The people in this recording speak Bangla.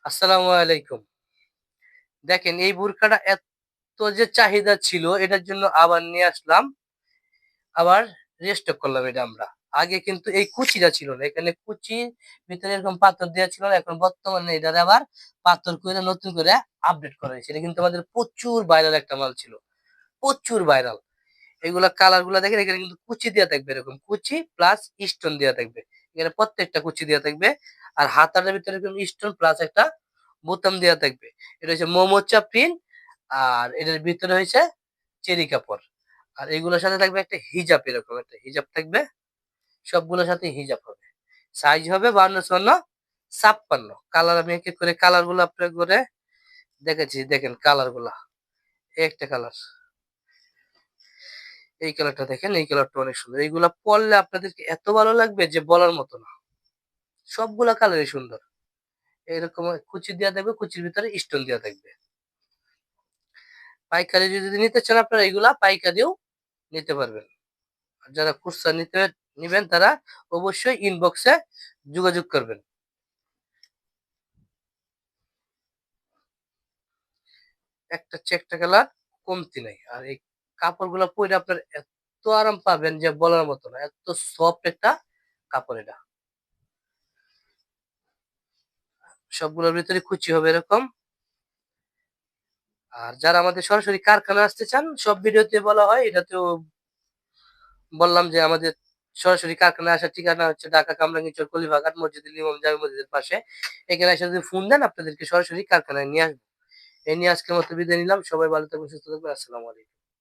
আসসালামু আলাইকুম। দেখেন এই বোরকাটা এত যে চাহিদা ছিল এটার জন্য আবার নিয়ে আসলাম। আবার রিস্টক করলাম এটা আমরা। আগে কিন্তু এই কুচিটা ছিল না। এখানে কুচির ভিতরে এরকম পাথর দেয়া ছিল না। এখন বর্তমানে এটারে আবার পাথর কইরা নতুন করে আপডেট করা হয়েছে। এটা কিন্তু আমাদের প্রচুর ভাইরাল একটা মাল ছিল। প্রচুর ভাইরাল। এগুলা কালার গুলা দেখেন এখানে কিন্তু কুচি দেয়া থাকবে এরকম। কুচি প্লাস স্টোন দেয়া থাকবে। এখানে প্রত্যেকটা কুচি দেয়া থাকবে। আর হাতাটার ভিতরে এরকম স্টোন প্লাস একটা বোতাম দেয়া থাকবে। এটা হচ্ছে মোমোচা প্রিন্ট আর এটার ভিতরে হয়েছে চেরি কাপড়। আর এগুলোর সাথে থাকবে একটা হিজাব এরকম একটা হিজাব থাকবে। সবগুলোর সাথে হিজাব হবে। সাইজ হবে 52, 54, 56। কালার আমি এক এক করে কালার গুলো আপনার করে দেখেছি। দেখেন কালার গুলা। এই একটা কালার। এই কালারটা দেখেন, এই কালারটা অনেক সুন্দর। এইগুলা পরলে আপনাদেরকে এত ভালো লাগবে যে বলার মতো না। সবগুলা কালারই সুন্দর। এরকম কুচি দেওয়া থাকবে, কুচির ভিতরে স্টোন দেওয়া থাকবে। পাইকারি যদি নিতে চান আপনারা এগুলা পাইকারিও নিতে পারবেন। আর যারা খুচরা নিবেন তারা অবশ্যই ইনবক্সে যোগাযোগ করবেন। একটা চেয়ে একটা কালার কমতি নাই। আর এই কাপড়গুলা পরে আপনার এত আরাম পাবেন যে বলার মতো না। এত সফট একটা কাপড় এটা। সবগুলোর ভিতরে কুচি হবে এরকম। আর যারা আমাদের সরাসরি কারখানা আসতে চান সব ভিডিওতে বলা হয়, এটাতেও বললাম যে আমাদের সরাসরি কারখানায় আসার ঠিকানা হচ্ছে ঢাকা কামরাঙ্গীরচর কলিবাগান মসজিদুল ইমাম জামে মসজিদের পাশে। এখানে এসে যদি ফোন দেন আপনাদেরকে সরাসরি কারখানায় নিয়ে আসবো। এই নিয়ে আজকের মতো বিদায় নিলাম। সবাই ভালো থাকবেন, সুস্থ থাকবেন। আসসালামু আলাইকুম।